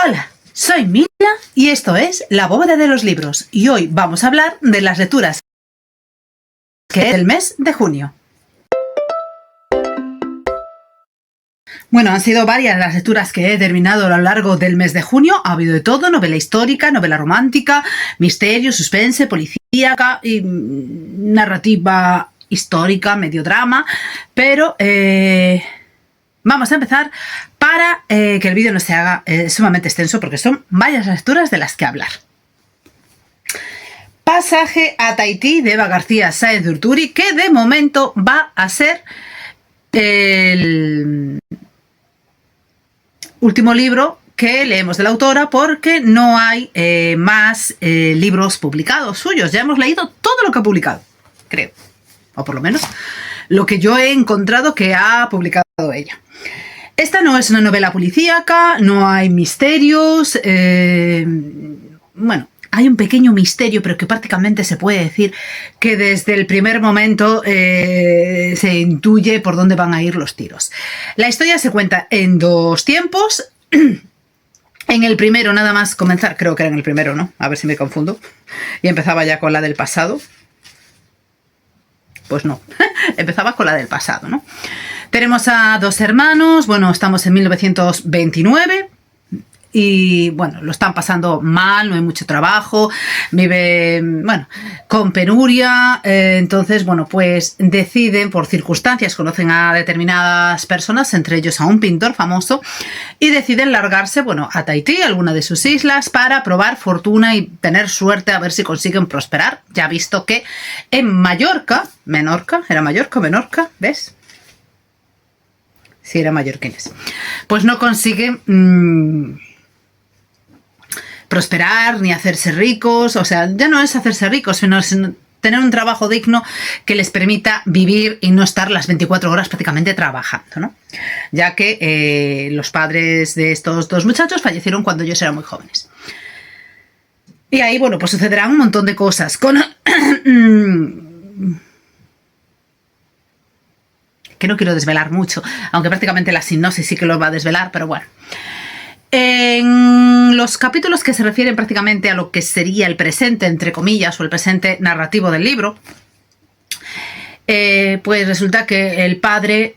Hola, soy Mila y esto es La Bóveda de los Libros y hoy vamos a hablar de las lecturas que es el mes de junio. Bueno, han sido varias las lecturas que he terminado a lo largo del mes de junio. Ha habido de todo: novela histórica, novela romántica, misterio, suspense, policíaca y narrativa histórica, medio drama, pero vamos a empezar para que el vídeo no se haga sumamente extenso, porque son varias lecturas de las que hablar. Pasaje a Tahití de Eva García Sáenz de Urturi, que de momento va a ser el último libro que leemos de la autora, porque no hay más libros publicados suyos. Ya hemos leído todo lo que ha publicado, creo, o por lo menos lo que yo he encontrado que ha publicado ella. Esta no es una novela policíaca, no hay misterios, bueno, hay un pequeño misterio, pero que prácticamente se puede decir que desde el primer momento se intuye por dónde van a ir los tiros. La historia se cuenta en dos tiempos. En el primero, nada más comenzar, creo que era en el primero, ¿no? A ver si me confundo. Y empezaba ya con la del pasado. Pues no, empezaba con la del pasado, ¿no? Tenemos a dos hermanos, bueno, estamos en 1929 y, bueno, lo están pasando mal, no hay mucho trabajo, viven, bueno, con penuria, entonces, bueno, pues deciden, por circunstancias, conocen a determinadas personas, entre ellos a un pintor famoso, y deciden largarse, bueno, a Tahití, alguna de sus islas, para probar fortuna y tener suerte a ver si consiguen prosperar, ya visto que en Mallorca, Menorca, ¿era Mallorca o Menorca? ¿Ves? Sí, era mallorquines. Pues no consiguen prosperar ni hacerse ricos, o sea, ya no es hacerse ricos, sino tener un trabajo digno que les permita vivir y no estar las 24 horas prácticamente trabajando, ¿no? Ya que los padres de estos dos muchachos fallecieron cuando ellos eran muy jóvenes. Y ahí, bueno, pues sucederán un montón de cosas con que no quiero desvelar mucho, aunque prácticamente la sinopsis sí que lo va a desvelar, pero bueno. En los capítulos que se refieren prácticamente a lo que sería el presente, entre comillas, o el presente narrativo del libro, pues resulta que el padre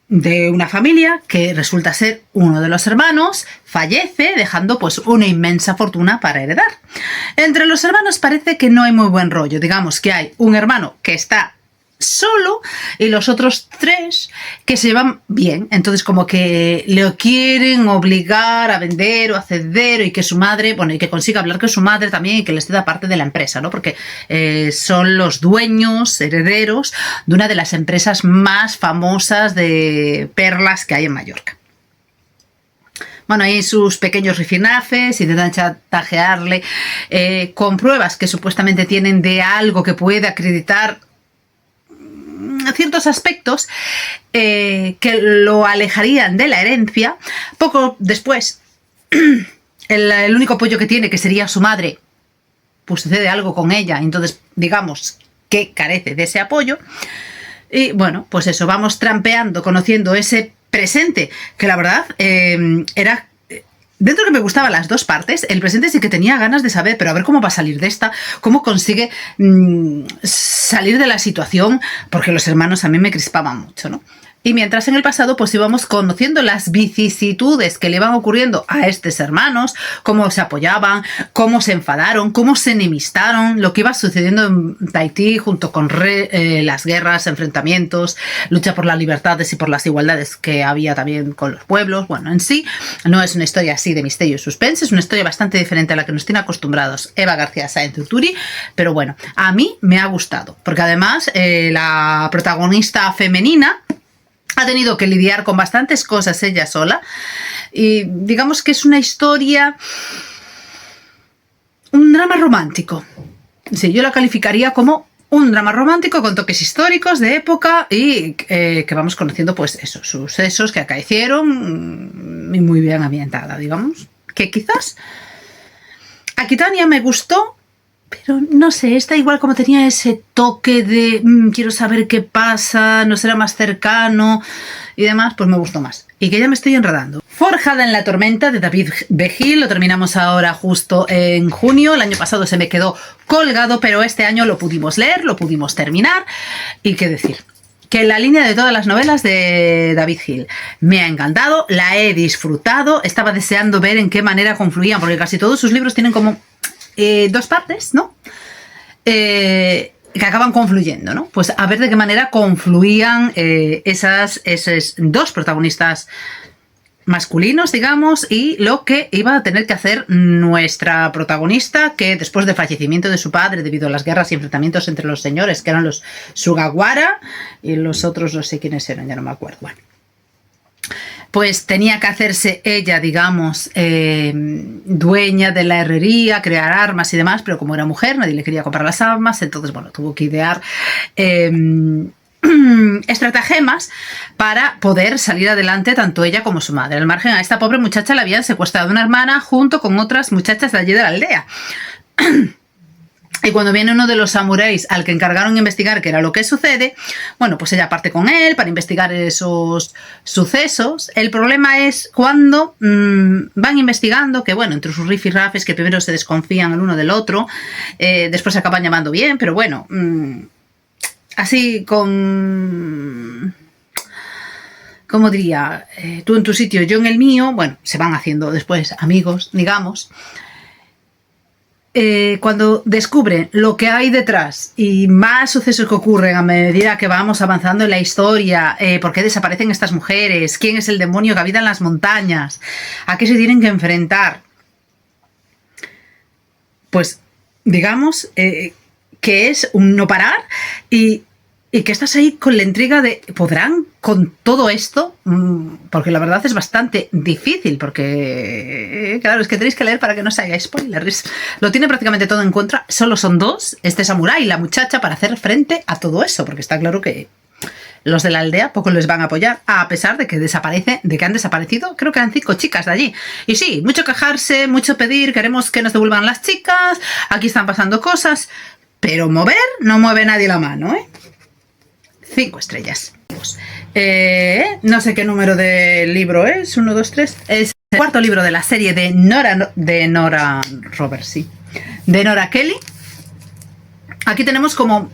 de una familia, que resulta ser uno de los hermanos, fallece, dejando pues una inmensa fortuna para heredar. Entre los hermanos parece que no hay muy buen rollo, digamos que hay un hermano que está solo y los otros tres que se llevan bien, entonces como que le quieren obligar a vender o a ceder, y que su madre, bueno, y que consiga hablar con su madre también y que les dé parte de la empresa, ¿no? Porque son los dueños, herederos de una de las empresas más famosas de perlas que hay en Mallorca. Bueno, hay sus pequeños rifirrafes, intentan chantajearle con pruebas que supuestamente tienen de algo que puede acreditar ciertos aspectos que lo alejarían de la herencia. Poco después, el único apoyo que tiene, que sería su madre, pues sucede algo con ella, entonces digamos que carece de ese apoyo. Y bueno, pues eso, vamos trampeando, conociendo ese presente, que la verdad era... Dentro que me gustaban las dos partes, el presente sí que tenía ganas de saber, pero a ver cómo va a salir de esta, cómo consigue salir de la situación, porque los hermanos a mí me crispaban mucho, ¿no? Y mientras en el pasado pues íbamos conociendo las vicisitudes que le iban ocurriendo a estos hermanos, cómo se apoyaban, cómo se enfadaron, cómo se enemistaron, lo que iba sucediendo en Tahití junto con las guerras, enfrentamientos, lucha por las libertades y por las igualdades que había también con los pueblos. Bueno, en sí no es una historia así de misterio y suspense, es una historia bastante diferente a la que nos tiene acostumbrados Eva García Sáenz de Urturi, pero bueno, a mí me ha gustado, porque además la protagonista femenina ha tenido que lidiar con bastantes cosas ella sola, y digamos que es una historia, un drama romántico. Sí, yo la calificaría como un drama romántico con toques históricos de época y que vamos conociendo pues esos sucesos que acaecieron, y muy bien ambientada, digamos. Que quizás Aquitania me gustó, pero no sé, esta igual como tenía ese toque de quiero saber qué pasa, no será más cercano y demás, pues me gustó más. y que ya me estoy enredando. Forjada en la tormenta de David B. Hill, lo terminamos ahora justo en junio. El año pasado se me quedó colgado, pero este año lo pudimos leer, lo pudimos terminar. Y qué decir, que la línea de todas las novelas de David Hill me ha encantado, la he disfrutado, estaba deseando ver en qué manera confluían, porque casi todos sus libros tienen como dos partes, ¿no? Que acaban confluyendo, ¿no? Pues a ver de qué manera confluían esos dos protagonistas masculinos, digamos, y lo que iba a tener que hacer nuestra protagonista, que después del fallecimiento de su padre, debido a las guerras y enfrentamientos entre los señores, que eran los Sugawara, y los otros no sé quiénes eran, ya no me acuerdo, bueno, pues tenía que hacerse ella, digamos, dueña de la herrería, crear armas y demás, pero como era mujer, nadie le quería comprar las armas, entonces, bueno, tuvo que idear estratagemas para poder salir adelante tanto ella como su madre. Al margen, a esta pobre muchacha le habían secuestrado una hermana junto con otras muchachas de allí de la aldea. Y cuando viene uno de los samuráis al que encargaron investigar qué era lo que sucede, bueno, pues ella parte con él para investigar esos sucesos. El problema es cuando van investigando, que bueno, entre sus rifirrafes que primero se desconfían el uno del otro, después se acaban llamando bien, pero bueno, así con... ¿Cómo diría? Tú en tu sitio, yo en el mío. Bueno, se van haciendo después amigos, digamos. Cuando descubren lo que hay detrás y más sucesos que ocurren a medida que vamos avanzando en la historia, por qué desaparecen estas mujeres, quién es el demonio que habita en las montañas, a qué se tienen que enfrentar, pues digamos que es un no parar y que estás ahí con la intriga de ¿podrán con todo esto? Porque la verdad es bastante difícil, porque claro, es que tenéis que leer para que no se haga spoilers. Lo tiene prácticamente todo en contra, solo son dos, este samurái y la muchacha, para hacer frente a todo eso, porque está claro que los de la aldea poco les van a apoyar, a pesar de que han desaparecido, creo que eran 5 chicas de allí. Y sí, mucho quejarse, mucho pedir, queremos que nos devuelvan las chicas, aquí están pasando cosas, pero mover, no mueve nadie la mano, 5 estrellas. No sé qué número de libro es, 1, 2, 3. Es el cuarto libro de la serie de Nora Roberts, sí. De Nora Kelly. Aquí tenemos como...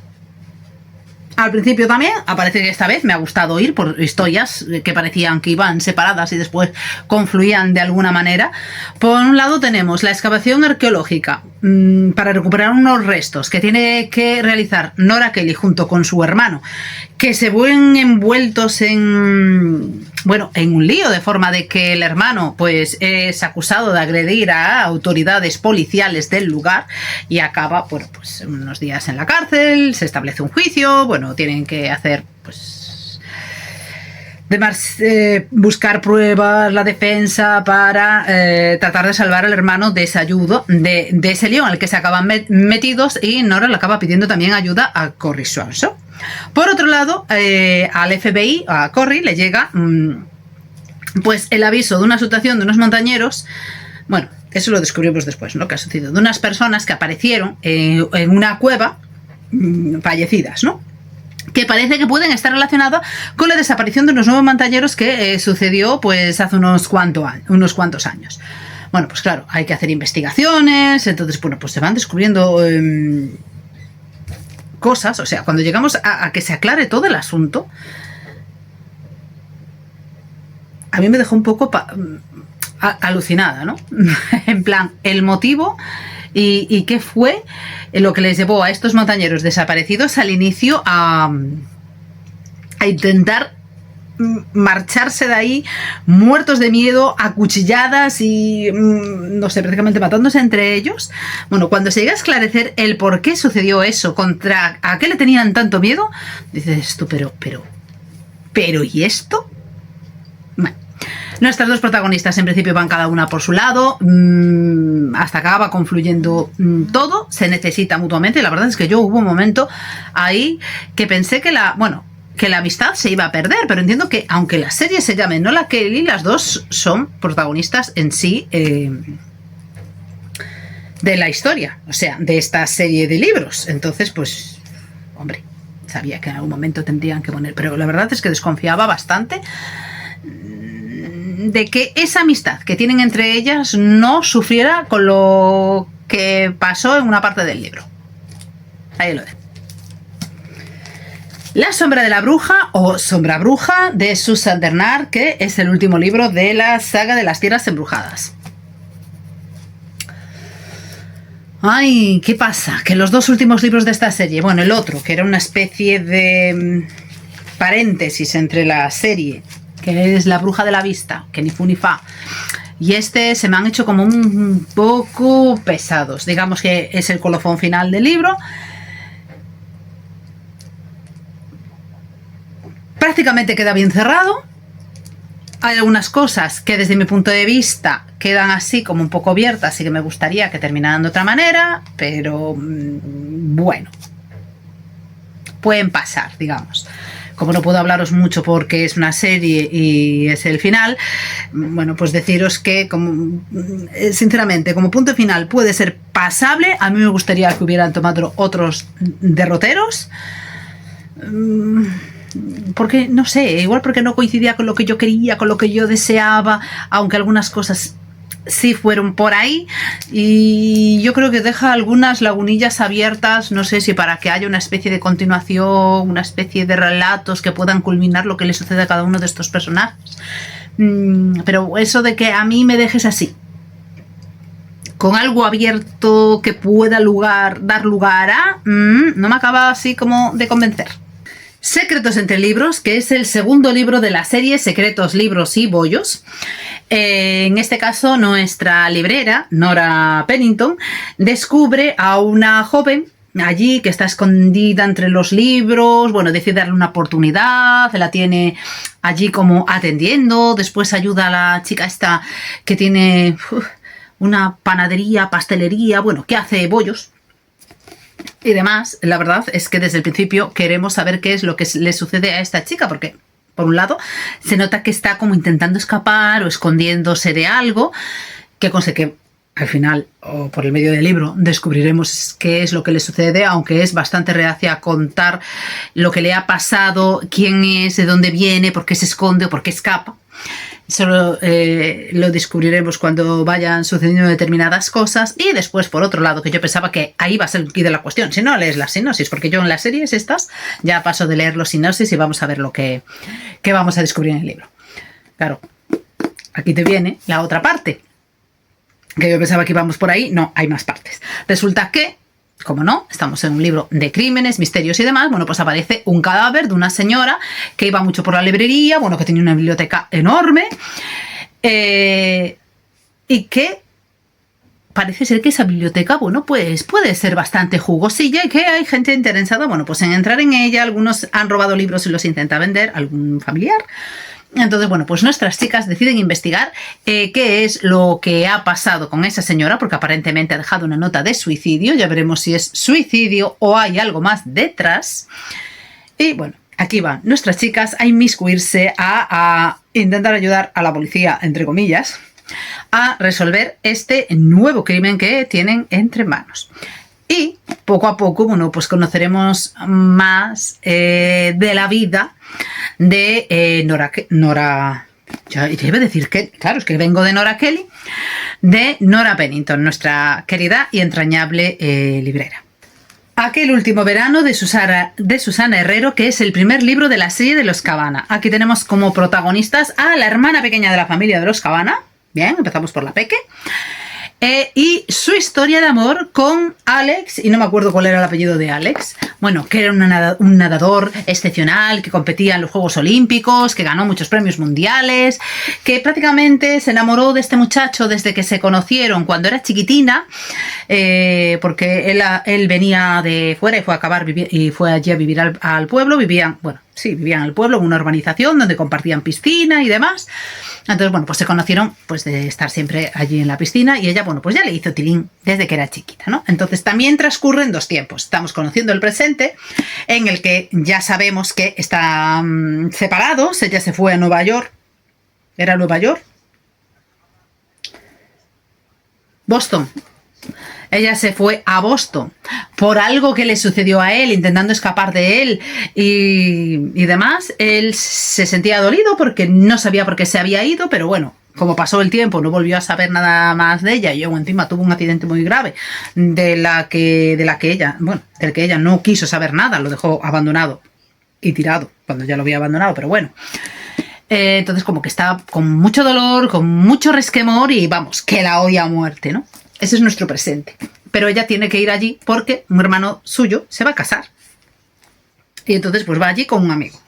Al principio también, aparece que esta vez me ha gustado ir por historias que parecían que iban separadas y después confluían de alguna manera. Por un lado tenemos la excavación arqueológica para recuperar unos restos que tiene que realizar Nora Kelly junto con su hermano, que se ven envueltos en un lío, de forma de que el hermano pues es acusado de agredir a autoridades policiales del lugar y acaba, bueno, pues unos días en la cárcel, se establece un juicio, bueno, tienen que hacer pues buscar pruebas, la defensa, para tratar de salvar al hermano de ese ayudo, de ese lío en el que se acaban metidos, y Nora le acaba pidiendo también ayuda a Corey Swanson. Por otro lado, al FBI, a Corey, le llega pues el aviso de una situación de unos montañeros. Bueno, eso lo descubrimos después, ¿no? Que ha sucedido de unas personas que aparecieron en una cueva fallecidas, ¿no? Que parece que pueden estar relacionadas con la desaparición de unos nuevos montañeros que sucedió pues hace unos cuantos años. Bueno, pues claro, hay que hacer investigaciones, entonces, bueno, pues se van descubriendo cosas. O sea, cuando llegamos a que se aclare todo el asunto, a mí me dejó un poco alucinada, ¿no? En plan, el motivo y qué fue lo que les llevó a estos montañeros desaparecidos al inicio a intentar marcharse de ahí muertos de miedo, acuchilladas y no sé, prácticamente matándose entre ellos. Bueno, cuando se llega a esclarecer el por qué sucedió eso, contra a qué le tenían tanto miedo, dices tú, pero ¿y esto? Bueno, nuestras dos protagonistas en principio van cada una por su lado, hasta que acaba confluyendo todo, se necesita mutuamente. La verdad es que yo hubo un momento ahí que pensé que la amistad se iba a perder, pero entiendo que aunque la serie se llame Nora Kelly, las dos son protagonistas en sí de la historia, o sea, de esta serie de libros. Entonces, pues, hombre, sabía que en algún momento tendrían que poner, pero la verdad es que desconfiaba bastante. de que esa amistad que tienen entre ellas no sufriera con lo que pasó en una parte del libro. Ahí lo dejo. La sombra de la bruja o Sombra Bruja de Susan Dernard, que es el último libro de la saga de las tierras embrujadas. Ay, ¿qué pasa? Que los dos últimos libros de esta serie, bueno, el otro, que era una especie de paréntesis entre la serie, que es La Bruja de la Vista, que ni fu ni fa, y este se me han hecho como un poco pesados. Digamos que es el colofón final del libro. Prácticamente queda bien cerrado. Hay algunas cosas que desde mi punto de vista quedan así como un poco abiertas y que me gustaría que terminaran de otra manera, pero bueno, pueden pasar, digamos. Como no puedo hablaros mucho porque es una serie y es el final, bueno, pues deciros que como, sinceramente, como punto final puede ser pasable. A mí me gustaría que hubieran tomado otros derroteros. Porque, no sé, igual porque no coincidía con lo que yo quería, con lo que yo deseaba, aunque algunas cosas sí fueron por ahí, y yo creo que deja algunas lagunillas abiertas, no sé si para que haya una especie de continuación, una especie de relatos que puedan culminar lo que le sucede a cada uno de estos personajes. Pero eso de que a mí me dejes así, con algo abierto que pueda dar lugar a, no me acaba así como de convencer. Secretos entre libros, que es el segundo libro de la serie Secretos, Libros y Bollos. En este caso, nuestra librera, Nora Pennington, descubre a una joven allí que está escondida entre los libros. Bueno, decide darle una oportunidad, la tiene allí como atendiendo. Después ayuda a la chica esta que tiene una panadería, pastelería, bueno, que hace bollos y demás. La verdad es que desde el principio queremos saber qué es lo que le sucede a esta chica, porque por un lado se nota que está como intentando escapar o escondiéndose de algo, que que al final o por el medio del libro descubriremos qué es lo que le sucede, aunque es bastante reacia a contar lo que le ha pasado, quién es, de dónde viene, por qué se esconde o por qué escapa. Solo lo descubriremos cuando vayan sucediendo determinadas cosas. Y después, por otro lado, que yo pensaba que ahí va a ser el quid de la cuestión, si no lees la sinopsis, porque yo en las series estas ya paso de leer los sinopsis y vamos a ver lo que vamos a descubrir en el libro. Claro, aquí te viene la otra parte, que yo pensaba que íbamos por ahí. No, hay más partes. Resulta que, como no, estamos en un libro de crímenes, misterios y demás. Bueno, pues aparece un cadáver de una señora que iba mucho por la librería, bueno, que tenía una biblioteca enorme, y que parece ser que esa biblioteca, bueno, pues puede ser bastante jugosilla y que hay gente interesada, bueno, pues en entrar en ella. Algunos han robado libros y los intenta vender algún familiar. Entonces, bueno, pues nuestras chicas deciden investigar qué es lo que ha pasado con esa señora, porque aparentemente ha dejado una nota de suicidio. Ya veremos si es suicidio o hay algo más detrás. Y bueno, aquí van nuestras chicas a inmiscuirse, a intentar ayudar a la policía, entre comillas, a resolver este nuevo crimen que tienen entre manos. Y poco a poco, bueno, pues conoceremos más de la vida de Nora, ya iba a decir que, claro, es que vengo de Nora Kelly, de Nora Pennington, nuestra querida y entrañable librera. Aquel último verano de Susana Herrero, que es el primer libro de la serie de los Cabana. Aquí tenemos como protagonistas a la hermana pequeña de la familia de los Cabana. Bien, empezamos por la Peque. Y su historia de amor con Alex, y no me acuerdo cuál era el apellido de Alex, bueno, que era un nadador excepcional, que competía en los Juegos Olímpicos, que ganó muchos premios mundiales, que prácticamente se enamoró de este muchacho desde que se conocieron cuando era chiquitina, porque él venía de fuera y fue allí a vivir al pueblo. Vivían en el pueblo, en una urbanización donde compartían piscina y demás. Entonces, bueno, pues se conocieron pues de estar siempre allí en la piscina, y ella, bueno, pues ya le hizo tilín desde que era chiquita, ¿no? Entonces también transcurren dos tiempos. Estamos conociendo el presente, en el que ya sabemos que están separados. Ella se fue a Nueva York. ¿Era Nueva York? Boston. ella se fue a Boston por algo que le sucedió a él, intentando escapar de él y demás. Él se sentía dolido porque no sabía por qué se había ido, pero bueno, como pasó el tiempo, no volvió a saber nada más de ella y luego encima tuvo un accidente muy grave del que ella no quiso saber nada, lo dejó abandonado y tirado cuando ya lo había abandonado, pero bueno. Entonces como que está con mucho dolor, con mucho resquemor y vamos, que la odia a muerte, ¿no? Ese es nuestro presente. Pero ella tiene que ir allí porque un hermano suyo se va a casar. Y entonces pues va allí con un amigo.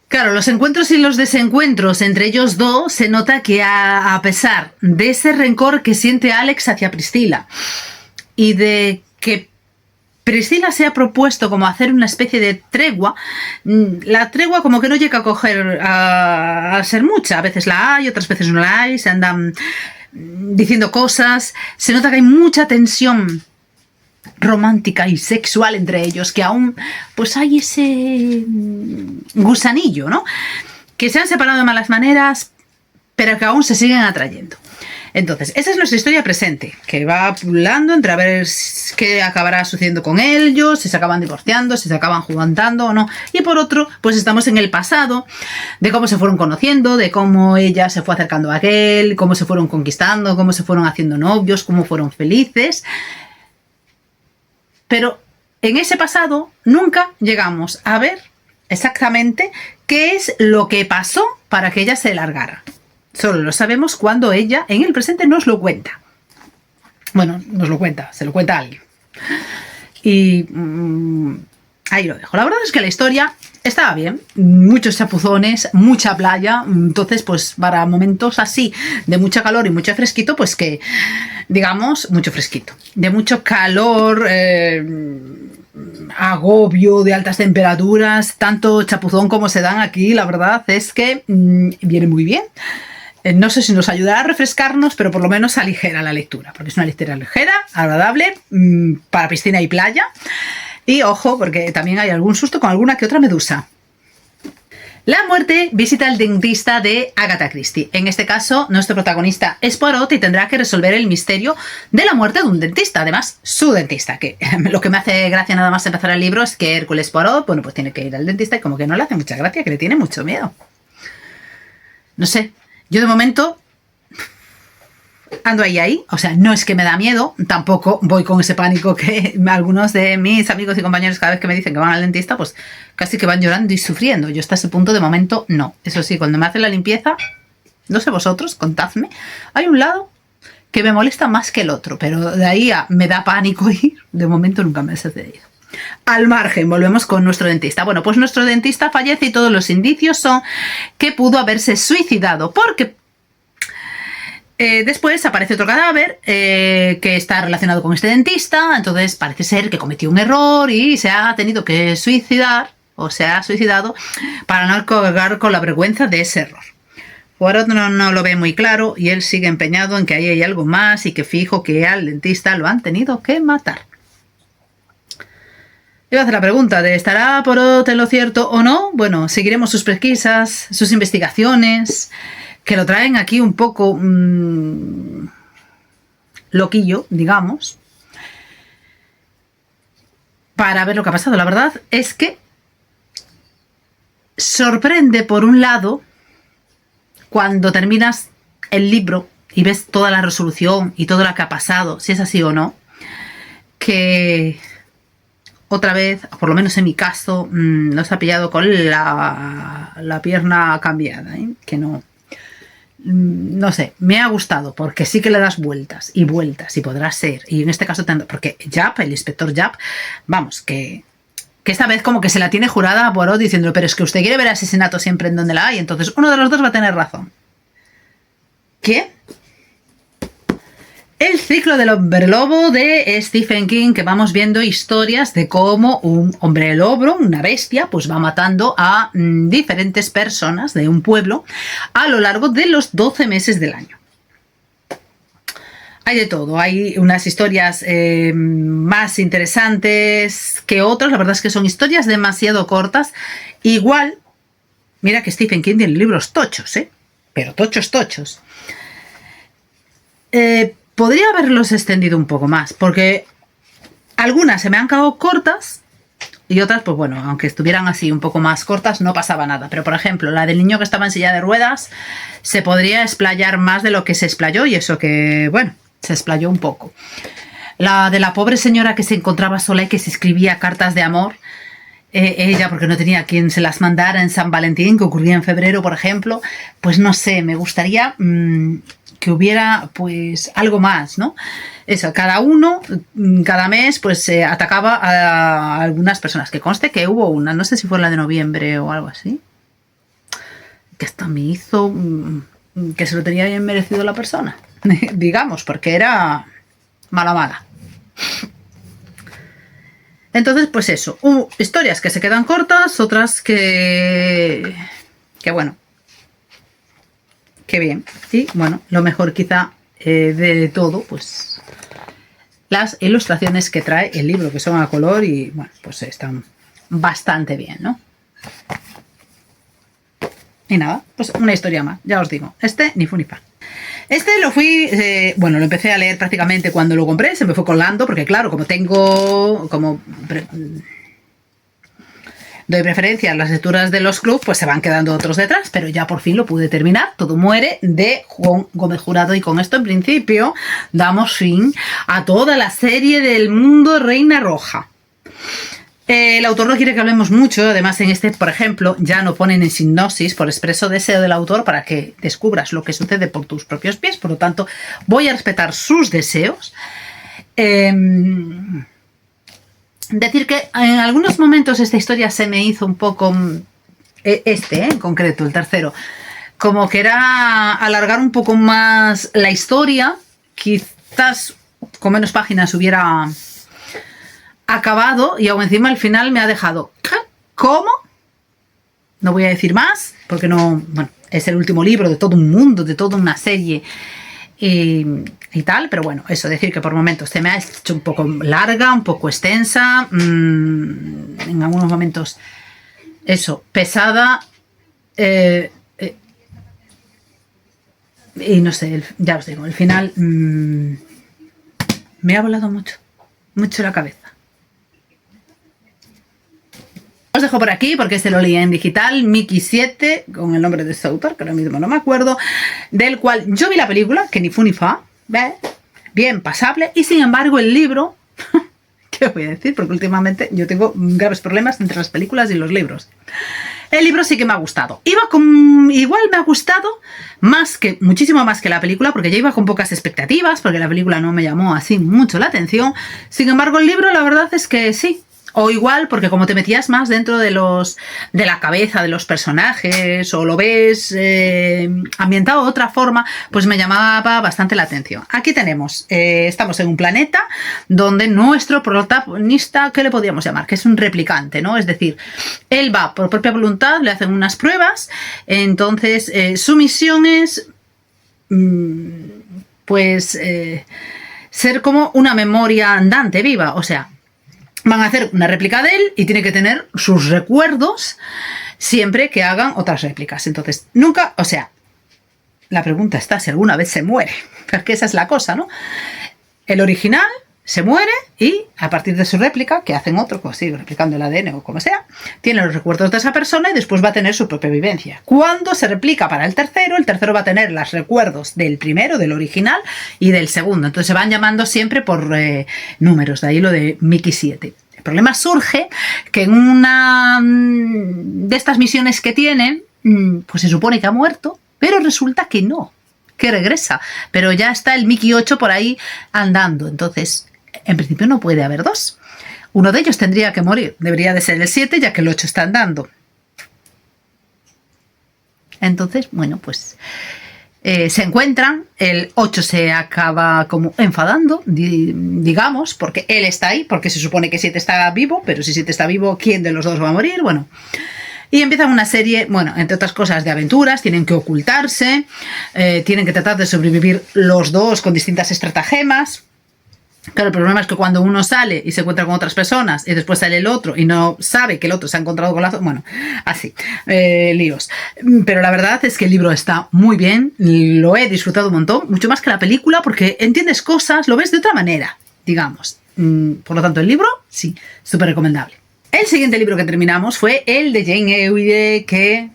Claro, los encuentros y los desencuentros entre ellos dos se nota que a pesar de ese rencor que siente Alex hacia Priscila y de que Priscila se ha propuesto como hacer una especie de tregua, la tregua como que no llega a coger a ser mucha. A veces la hay, otras veces no la hay, se andan diciendo cosas, se nota que hay mucha tensión romántica y sexual entre ellos, que aún pues hay ese gusanillo, ¿no? Que se han separado de malas maneras, pero que aún se siguen atrayendo. Entonces, esa es nuestra historia presente, que va pululando entre a ver qué acabará sucediendo con ellos, si se acaban divorciando, si se acaban juntando o no. Y por otro, pues estamos en el pasado, de cómo se fueron conociendo, de cómo ella se fue acercando a aquel, cómo se fueron conquistando, cómo se fueron haciendo novios, cómo fueron felices. Pero en ese pasado nunca llegamos a ver exactamente qué es lo que pasó para que ella se largara. Solo lo sabemos cuando ella en el presente nos lo cuenta. Bueno, nos lo cuenta, se lo cuenta a alguien. Y ahí lo dejo. La verdad es que la historia estaba bien. Muchos chapuzones, mucha playa. Entonces, pues para momentos así de mucho calor y mucho fresquito, pues que, digamos, mucho fresquito. De mucho calor, agobio, de altas temperaturas, tanto chapuzón como se dan aquí, la verdad es que viene muy bien. No sé si nos ayudará a refrescarnos, pero por lo menos aligera la lectura, porque es una lectura ligera, agradable, para piscina y playa. Y ojo, porque también hay algún susto con alguna que otra medusa. La muerte visita al dentista de Agatha Christie. En este caso, nuestro protagonista es Poirot y tendrá que resolver el misterio de la muerte de un dentista. Además, su dentista, que lo que me hace gracia nada más empezar el libro es que Hércules Poirot, bueno, pues tiene que ir al dentista y como que no le hace mucha gracia, que le tiene mucho miedo. No sé. Yo de momento ando ahí, o sea, no es que me da miedo, tampoco voy con ese pánico que algunos de mis amigos y compañeros cada vez que me dicen que van al dentista, pues casi que van llorando y sufriendo. Yo hasta ese punto de momento no. Eso sí, cuando me hacen la limpieza, no sé vosotros, contadme, hay un lado que me molesta más que el otro, pero de ahí a me da pánico ir, de momento nunca me ha sucedido. Al margen, volvemos con nuestro dentista. Bueno, pues nuestro dentista fallece y todos los indicios son que pudo haberse suicidado porque después aparece otro cadáver que está relacionado con este dentista. Entonces parece ser que cometió un error y se ha tenido que suicidar o se ha suicidado para no cargar con la vergüenza de ese error. Poirot no lo ve muy claro y él sigue empeñado en que ahí hay algo más y que fijo que al dentista lo han tenido que matar. Iba a hacer la pregunta de ¿estará Poirot en lo cierto o no? Bueno, seguiremos sus pesquisas, sus investigaciones, que lo traen aquí un poco loquillo, digamos, para ver lo que ha pasado. La verdad es que sorprende por un lado cuando terminas el libro y ves toda la resolución y todo lo que ha pasado, si es así o no, que otra vez, por lo menos en mi caso, nos ha pillado con la pierna cambiada, ¿eh? Que no sé, me ha gustado porque sí que le das vueltas y vueltas y podrá ser, y en este caso porque Japp, el inspector Japp, vamos, que esta vez como que se la tiene jurada a Poirot diciendo, pero es que usted quiere ver asesinato siempre en donde la hay, entonces uno de los dos va a tener razón. ¿Qué? El ciclo del hombre lobo de Stephen King, que vamos viendo historias de cómo un hombre lobo, una bestia, pues va matando a diferentes personas de un pueblo a lo largo de los 12 meses del año. Hay de todo, hay unas historias más interesantes que otras, la verdad es que son historias demasiado cortas. Igual, mira que Stephen King tiene libros tochos, pero tochos. podría haberlos extendido un poco más, porque algunas se me han quedado cortas y otras, pues bueno, aunque estuvieran así un poco más cortas, no pasaba nada. Pero, por ejemplo, la del niño que estaba en silla de ruedas se podría explayar más de lo que se explayó, y eso que, bueno, se explayó un poco. La de la pobre señora que se encontraba sola y que se escribía cartas de amor, ella porque no tenía quien se las mandara en San Valentín, que ocurría en febrero, por ejemplo, pues no sé, me gustaría que hubiera pues algo más, ¿no? Eso, cada uno, cada mes, pues atacaba a algunas personas. Que conste que hubo una, no sé si fue la de noviembre o algo así, que hasta me hizo que se lo tenía bien merecido la persona, digamos, porque era mala. Entonces, pues eso, historias que se quedan cortas, otras que bueno, que bien. Y bueno, lo mejor quizá de todo, pues las ilustraciones que trae el libro, que son a color y bueno, pues están bastante bien, ¿no? Y nada, pues una historia más, ya os digo, ni fu ni fa. Este lo fui, bueno, lo empecé a leer prácticamente cuando lo compré, se me fue colando, porque claro, doy preferencia a las lecturas de los clubs, pues se van quedando otros detrás, pero ya por fin lo pude terminar. Todo muere, de Juan Gómez Jurado, y con esto en principio damos fin a toda la serie del mundo Reina Roja. El autor no quiere que hablemos mucho, además en este, por ejemplo, ya no ponen en sinopsis por expreso deseo del autor para que descubras lo que sucede por tus propios pies, por lo tanto voy a respetar sus deseos. Decir que en algunos momentos esta historia se me hizo un poco, en concreto, el tercero, como que era alargar un poco más la historia, quizás con menos páginas hubiera acabado, y aún encima al final me ha dejado, ¿cómo? No voy a decir más, porque no, bueno, es el último libro de todo un mundo, de toda una serie y tal, pero bueno, eso, decir que por momentos se me ha hecho un poco larga, un poco extensa, en algunos momentos, eso, pesada, y no sé, ya os digo, el final me ha volado mucho la cabeza. Os dejo por aquí porque este lo leí en digital, Mickey 7, con el nombre de este autor, que ahora mismo no me acuerdo, del cual yo vi la película, que ni fu ni fa, bien pasable, y sin embargo el libro, ¿qué voy a decir? Porque últimamente yo tengo graves problemas entre las películas y los libros. El libro sí que me ha gustado. Igual me ha gustado muchísimo más que la película, porque ya iba con pocas expectativas, porque la película no me llamó así mucho la atención. Sin embargo, el libro la verdad es que sí. O igual, porque como te metías más dentro de la cabeza de los personajes, o lo ves ambientado de otra forma, pues me llamaba bastante la atención. Aquí tenemos, estamos en un planeta donde nuestro protagonista, ¿qué le podríamos llamar? Que es un replicante, ¿no? Es decir, él va por propia voluntad, le hacen unas pruebas, entonces su misión es, ser como una memoria andante, viva, o sea, van a hacer una réplica de él y tiene que tener sus recuerdos siempre que hagan otras réplicas. Entonces, nunca, o sea, la pregunta está si alguna vez se muere, porque esa es la cosa, ¿no? El original se muere y a partir de su réplica, que hacen otro, como sigue replicando el ADN o como sea, tiene los recuerdos de esa persona y después va a tener su propia vivencia. Cuando se replica para el tercero va a tener los recuerdos del primero, del original, y del segundo. Entonces se van llamando siempre por números, de ahí lo de Mickey 7. El problema surge que en una de estas misiones que tienen, pues se supone que ha muerto, pero resulta que no, que regresa, pero ya está el Mickey 8 por ahí andando. Entonces, en principio no puede haber dos. Uno de ellos tendría que morir. Debería de ser el 7, ya que el 8 está andando. Entonces, bueno, pues se encuentran. El 8 se acaba como enfadando, digamos, porque él está ahí, porque se supone que 7 está vivo, pero si 7 está vivo, ¿quién de los dos va a morir? Bueno, y empiezan una serie, bueno, entre otras cosas, de aventuras. Tienen que ocultarse, tienen que tratar de sobrevivir los dos con distintas estratagemas. Claro, el problema es que cuando uno sale y se encuentra con otras personas y después sale el otro y no sabe que el otro se ha encontrado con la otra, bueno, así, líos. Pero la verdad es que el libro está muy bien, lo he disfrutado un montón, mucho más que la película, porque entiendes cosas, lo ves de otra manera, digamos. Por lo tanto, el libro, sí, súper recomendable. El siguiente libro que terminamos fue el de Jane Eyre, que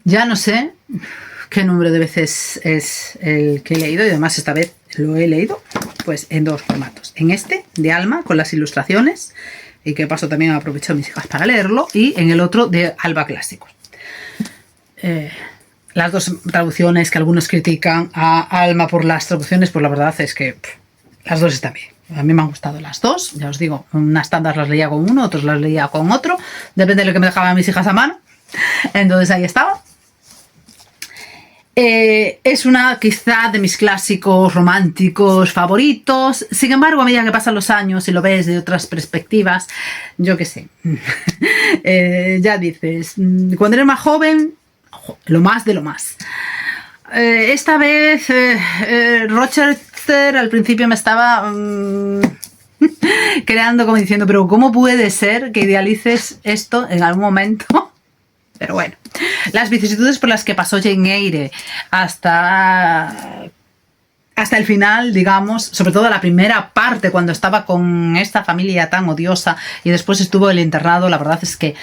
ya no sé qué número de veces es el que he leído, y además esta vez lo he leído pues en 2 formatos. En este, de Alma, con las ilustraciones, y que paso también aprovecho a mis hijas para leerlo, y en el otro de Alba Clásicos. Las 2 traducciones que algunos critican a Alma por las traducciones, pues la verdad es que las 2 están bien. A mí me han gustado las 2, ya os digo, unas tandas las leía con uno, otras las leía con otro, depende de lo que me dejaban mis hijas a mano. Entonces ahí estaba. Es una quizá de mis clásicos románticos favoritos. Sin embargo, a medida que pasan los años y lo ves de otras perspectivas, yo qué sé, ya dices, cuando eres más joven, lo más de lo más. Esta vez Rochester al principio me estaba creando como diciendo, pero ¿cómo puede ser que idealices esto en algún momento? Pero bueno, las vicisitudes por las que pasó Jane Eyre hasta el final, digamos, sobre todo la primera parte cuando estaba con esta familia tan odiosa y después estuvo el internado, la verdad es que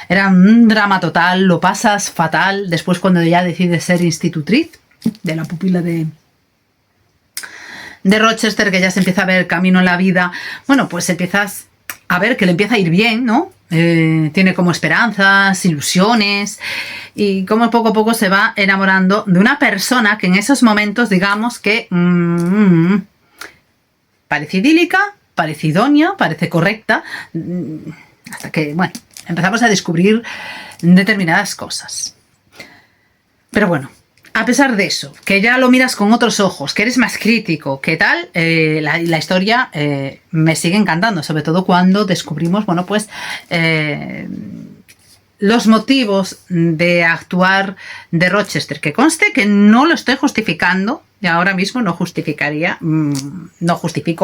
era un drama total, lo pasas fatal después cuando ya decides ser institutriz de la pupila de Rochester, que ya se empieza a ver camino en la vida. Bueno, pues empiezas a ver que le empieza a ir bien, ¿no? Tiene como esperanzas, ilusiones, y como poco a poco se va enamorando de una persona que en esos momentos, digamos que parece idílica, parece idónea, parece correcta, hasta que, bueno, empezamos a descubrir determinadas cosas. Pero bueno, a pesar de eso, que ya lo miras con otros ojos, que eres más crítico, que tal, la historia me sigue encantando, sobre todo cuando descubrimos, bueno, pues los motivos de actuar de Rochester, que conste que no lo estoy justificando, y ahora mismo no justifico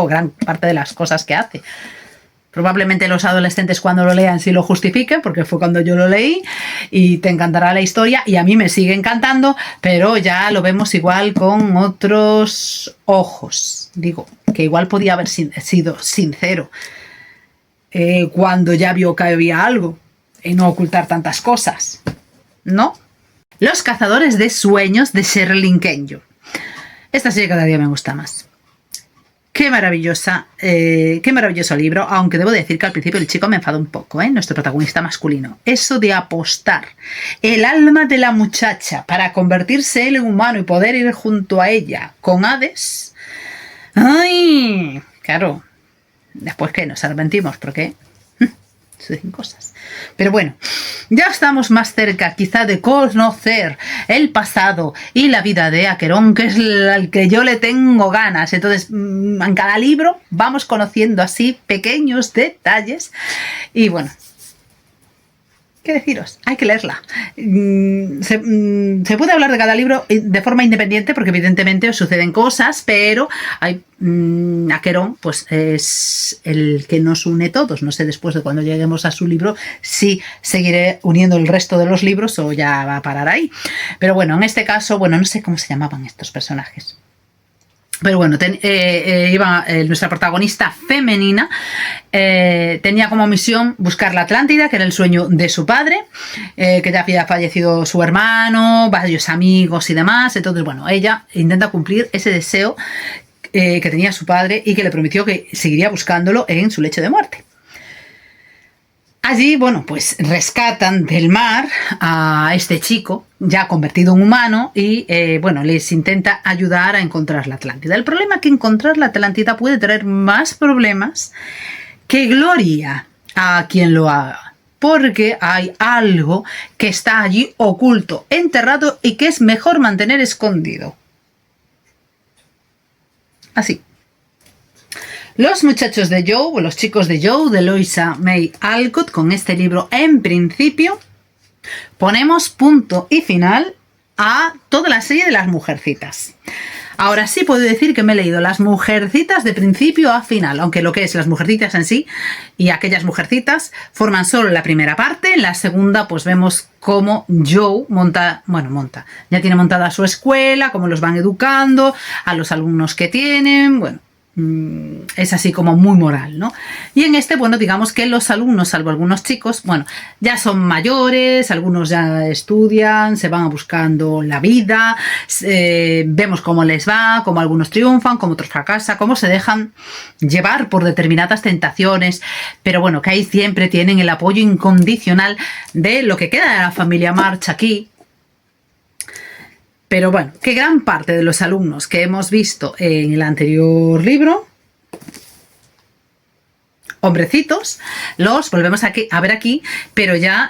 gran parte de las cosas que hace. Probablemente los adolescentes cuando lo lean sí lo justifiquen, porque fue cuando yo lo leí, y te encantará la historia, y a mí me sigue encantando, pero ya lo vemos igual con otros ojos. Digo, que igual podía haber sido sincero cuando ya vio que había algo, y no ocultar tantas cosas, ¿no? Los cazadores de sueños de Sherilyn Kenyon. Esta serie cada día me gusta más. Qué maravilloso libro, aunque debo decir que al principio el chico me enfadó un poco, nuestro protagonista masculino. Eso de apostar el alma de la muchacha para convertirse él en humano y poder ir junto a ella con Hades. ¡Ay! Claro, después que nos arrepentimos porque suceden cosas. Pero bueno, ya estamos más cerca quizá de conocer el pasado y la vida de Acheron, que es al que yo le tengo ganas. Entonces, en cada libro vamos conociendo así pequeños detalles. Y bueno, ¿qué deciros? Hay que leerla. Se puede hablar de cada libro de forma independiente porque evidentemente os suceden cosas, pero hay Acheron pues es el que nos une todos. No sé después de cuando lleguemos a su libro si seguiré uniendo el resto de los libros o ya va a parar ahí. Pero bueno, en este caso, bueno, no sé cómo se llamaban estos personajes. Pero bueno, nuestra protagonista femenina tenía como misión buscar la Atlántida, que era el sueño de su padre, que ya había fallecido su hermano, varios amigos y demás. Entonces, bueno, ella intenta cumplir ese deseo que tenía su padre y que le prometió que seguiría buscándolo en su lecho de muerte. Allí, bueno, pues rescatan del mar a este chico, ya convertido en humano, y bueno, les intenta ayudar a encontrar la Atlántida. El problema es que encontrar la Atlántida puede traer más problemas que gloria a quien lo haga, porque hay algo que está allí oculto, enterrado, y que es mejor mantener escondido. Así. Los muchachos de Joe, o los chicos de Joe, de Louisa May Alcott, con este libro en principio, ponemos punto y final a toda la serie de las Mujercitas. Ahora sí puedo decir que me he leído Las Mujercitas de principio a final, aunque lo que es Las Mujercitas en sí y Aquellas Mujercitas forman solo la primera parte. En la segunda pues vemos cómo Joe ya tiene montada su escuela, cómo los van educando, a los alumnos que tienen, bueno, es así como muy moral, ¿no? Y en este, bueno, digamos que los alumnos, salvo algunos chicos, bueno, ya son mayores, algunos ya estudian, se van buscando la vida, vemos cómo les va, cómo algunos triunfan, cómo otros fracasan, cómo se dejan llevar por determinadas tentaciones, pero bueno, que ahí siempre tienen el apoyo incondicional de lo que queda de la familia March aquí. Pero bueno, que gran parte de los alumnos que hemos visto en el anterior libro, hombrecitos, los volvemos a ver aquí, pero ya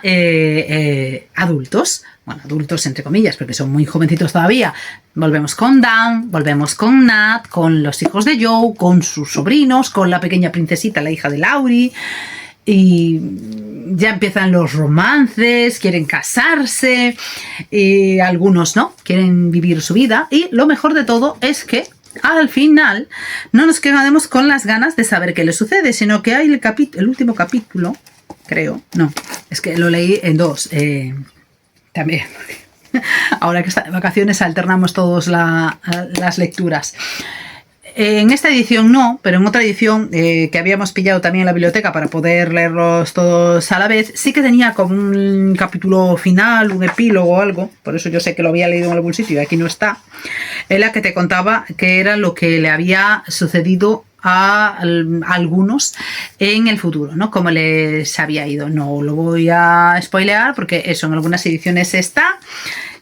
adultos. Bueno, adultos entre comillas, porque son muy jovencitos todavía. Volvemos con Dan, volvemos con Nat, con los hijos de Joe, con sus sobrinos, con la pequeña princesita, la hija de Laurie. Y ya empiezan los romances, quieren casarse, y algunos no, quieren vivir su vida. Y lo mejor de todo es que al final no nos quedamos con las ganas de saber qué le sucede, sino que hay el último capítulo, creo, no, es que lo leí en dos, también. Ahora que está de vacaciones alternamos todos las lecturas. En esta edición no, pero en otra edición que habíamos pillado también en la biblioteca para poder leerlos todos a la vez, sí que tenía como un capítulo final, un epílogo o algo, por eso yo sé que lo había leído en algún sitio y aquí no está, en la que te contaba que era lo que le había sucedido a algunos en el futuro, ¿no? Cómo les había ido. No lo voy a spoilear porque eso en algunas ediciones está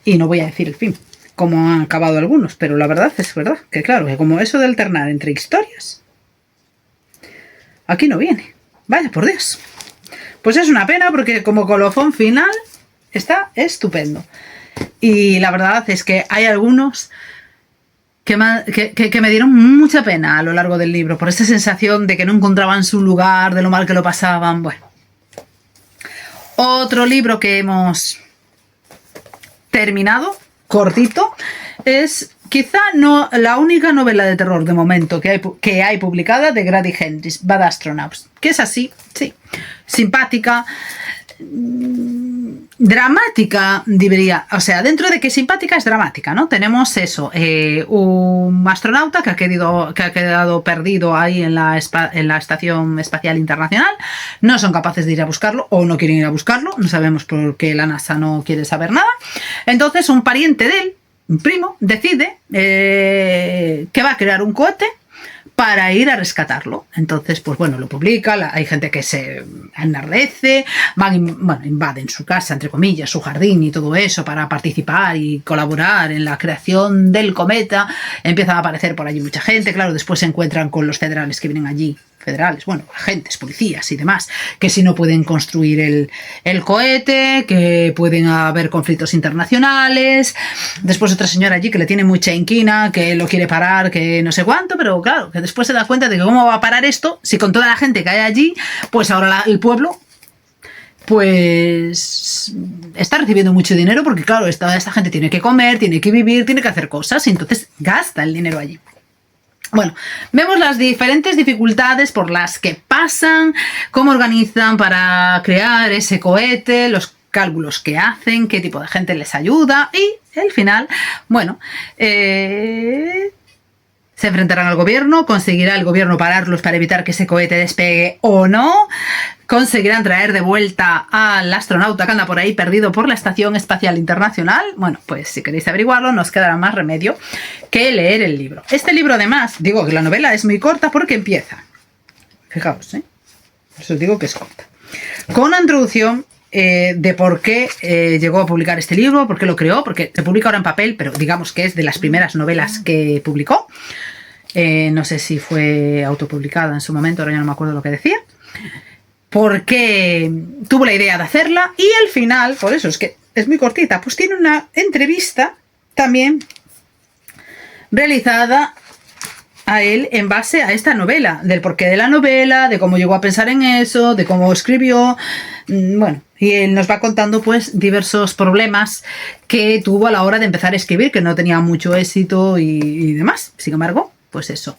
y no voy a decir el fin, cómo han acabado algunos, pero la verdad es verdad que claro, que como eso de alternar entre historias, aquí no viene. Vaya por Dios. Pues es una pena porque como colofón final está estupendo. Y la verdad es que hay algunos que me dieron mucha pena a lo largo del libro, por esa sensación de que no encontraban su lugar, de lo mal que lo pasaban. Bueno. Otro libro que hemos terminado, cortito, es quizá no la única novela de terror de momento que hay publicada de Grady Hendrix, Bad Astronauts, que es así, sí, simpática, dramática, diría, o sea, dentro de que simpática es dramática, ¿no? Tenemos eso, un astronauta que ha quedado perdido ahí en la Estación Espacial Internacional, no son capaces de ir a buscarlo o no quieren ir a buscarlo, no sabemos por qué la NASA no quiere saber nada, entonces un pariente de él, un primo, decide que va a crear un cohete para ir a rescatarlo. Entonces, pues bueno, lo publica, hay gente que se enardece, invaden su casa, entre comillas, su jardín y todo eso para participar y colaborar en la creación del cometa. Empiezan a aparecer por allí mucha gente, claro, después se encuentran con los federales que vienen allí, agentes, policías y demás, que si no pueden construir el cohete, que pueden haber conflictos internacionales. Después otra señora allí que le tiene mucha inquina, que lo quiere parar, que no sé cuánto, pero claro, que después se da cuenta de que cómo va a parar esto si con toda la gente que hay allí, pues ahora el pueblo pues está recibiendo mucho dinero porque claro, esta gente tiene que comer, tiene que vivir, tiene que hacer cosas y entonces gasta el dinero allí. Bueno, vemos las diferentes dificultades por las que pasan, cómo organizan para crear ese cohete, los cálculos que hacen, qué tipo de gente les ayuda y el final, bueno, se enfrentarán al gobierno, conseguirá el gobierno pararlos para evitar que ese cohete despegue o no, conseguirán traer de vuelta al astronauta que anda por ahí perdido por la Estación Espacial Internacional. Bueno, pues si queréis averiguarlo, no os quedará más remedio que leer el libro. Este libro además, digo que la novela es muy corta porque empieza, fijaos, os digo que es corta, con una introducción de por qué llegó a publicar este libro, por qué lo creó, porque se publica ahora en papel, pero digamos que es de las primeras novelas que publicó. No sé si fue autopublicada en su momento, ahora ya no me acuerdo lo que decía. Por qué tuvo la idea de hacerla y al final, por eso es que es muy cortita, pues tiene una entrevista también realizada a él en base a esta novela, del porqué de la novela, de cómo llegó a pensar en eso, de cómo escribió, Bueno, y él nos va contando pues diversos problemas que tuvo a la hora de empezar a escribir, que no tenía mucho éxito y demás. Sin embargo, pues eso.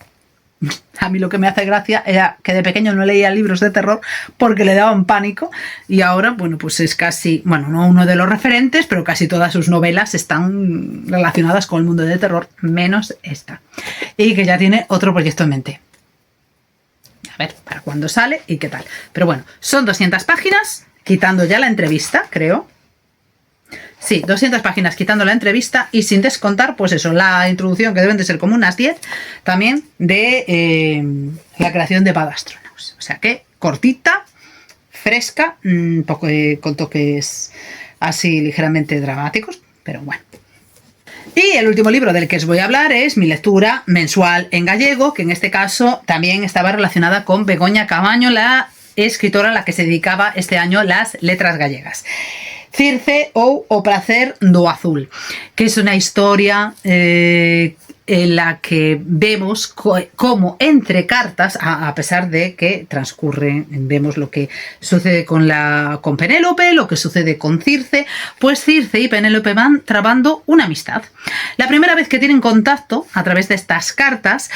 A mí lo que me hace gracia era que de pequeño no leía libros de terror porque le daban pánico, y ahora, bueno, pues es casi, bueno, no uno de los referentes, pero casi todas sus novelas están relacionadas con el mundo del terror, menos esta. Y que ya tiene otro proyecto en mente. A ver, para cuándo sale y qué tal. Pero bueno, son 200 páginas, quitando ya la entrevista, creo. Sí, 200 páginas quitando la entrevista y sin descontar, pues eso, la introducción, que deben de ser como unas 10, también de la creación de Bad Astronauts. O sea que cortita, fresca, poco, con toques así ligeramente dramáticos, pero bueno. Y el último libro del que os voy a hablar es mi lectura mensual en gallego, que en este caso también estaba relacionada con Begoña Camaño, la escritora a la que se dedicaba este año las letras gallegas. Circe ou O placer do azul, que es una historia en la que vemos cómo entre cartas, a pesar de que transcurre, vemos lo que sucede con Penélope, lo que sucede con Circe, pues Circe y Penélope van trabando una amistad. La primera vez que tienen contacto a través de estas cartas,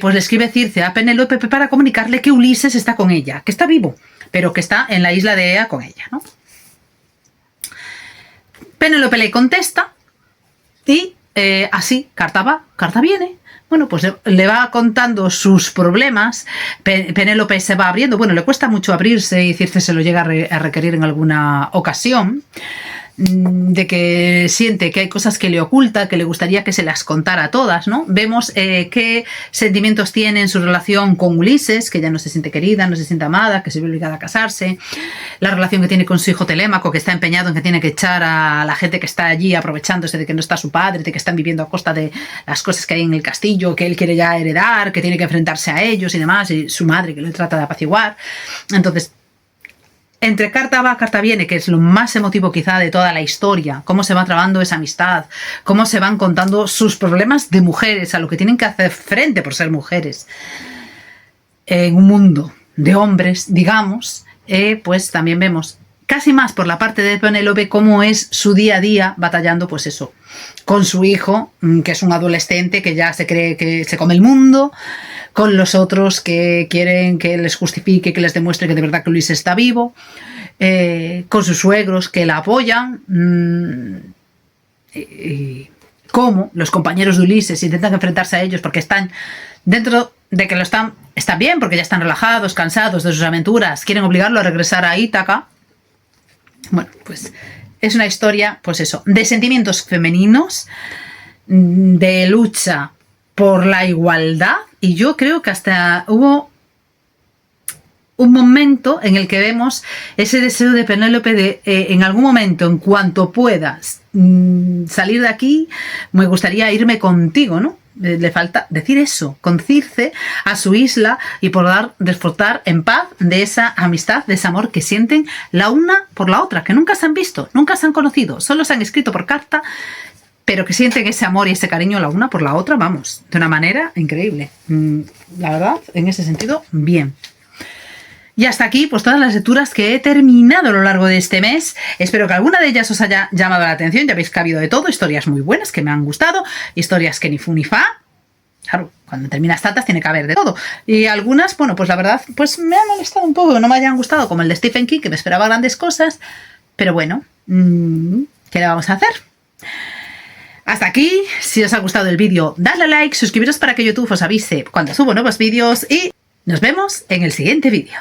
pues le escribe Circe a Penélope para comunicarle que Ulises está con ella, que está vivo, pero que está en la isla de Ea con ella, ¿no? Penélope le contesta y así, carta va, carta viene. Bueno, pues le va contando sus problemas. Penélope se va abriendo. Bueno, le cuesta mucho abrirse y Circe se lo llega a requerir en alguna ocasión. De que siente que hay cosas que le oculta, que le gustaría que se las contara todas, ¿no? Vemos qué sentimientos tiene en su relación con Ulises, que ya no se siente querida, no se siente amada, que se ve obligada a casarse, la relación que tiene con su hijo Telémaco, que está empeñado en que tiene que echar a la gente que está allí aprovechándose de que no está su padre, de que están viviendo a costa de las cosas que hay en el castillo, que él quiere ya heredar, que tiene que enfrentarse a ellos y demás, y su madre que le trata de apaciguar. Entonces, entre carta va, carta viene, que es lo más emotivo quizá de toda la historia, cómo se va trabando esa amistad, cómo se van contando sus problemas de mujeres, a lo que tienen que hacer frente por ser mujeres en un mundo de hombres, digamos, pues también vemos casi más por la parte de Penélope cómo es su día a día batallando, pues eso, con su hijo, que es un adolescente que ya se cree que se come el mundo, con los otros que quieren que les justifique, que les demuestre que de verdad que Luis está vivo, con sus suegros que la apoyan, y cómo los compañeros de Ulises intentan enfrentarse a ellos porque están dentro de que están bien, porque ya están relajados, cansados de sus aventuras, quieren obligarlo a regresar a Ítaca. Bueno, pues es una historia, pues eso, de sentimientos femeninos, de lucha por la igualdad, y yo creo que hasta hubo un momento en el que vemos ese deseo de Penélope de en algún momento, en cuanto puedas salir de aquí, me gustaría irme contigo, ¿no? Le falta decir eso, con Circe a su isla y poder disfrutar en paz de esa amistad, de ese amor que sienten la una por la otra, que nunca se han visto, nunca se han conocido, solo se han escrito por carta, pero que sienten ese amor y ese cariño la una por la otra, vamos, de una manera increíble. La verdad, en ese sentido, bien. Y hasta aquí, pues todas las lecturas que he terminado a lo largo de este mes. Espero que alguna de ellas os haya llamado la atención. Ya veis que ha habido de todo, historias muy buenas que me han gustado, historias que ni fu ni fa. Claro, cuando terminas tantas tiene que haber de todo. Y algunas, bueno, pues la verdad, pues me han molestado un poco, no me hayan gustado, como el de Stephen King, que me esperaba grandes cosas. Pero bueno, ¿qué le vamos a hacer? Hasta aquí, si os ha gustado el vídeo, dadle a like, suscribiros para que YouTube os avise cuando subo nuevos vídeos y nos vemos en el siguiente vídeo.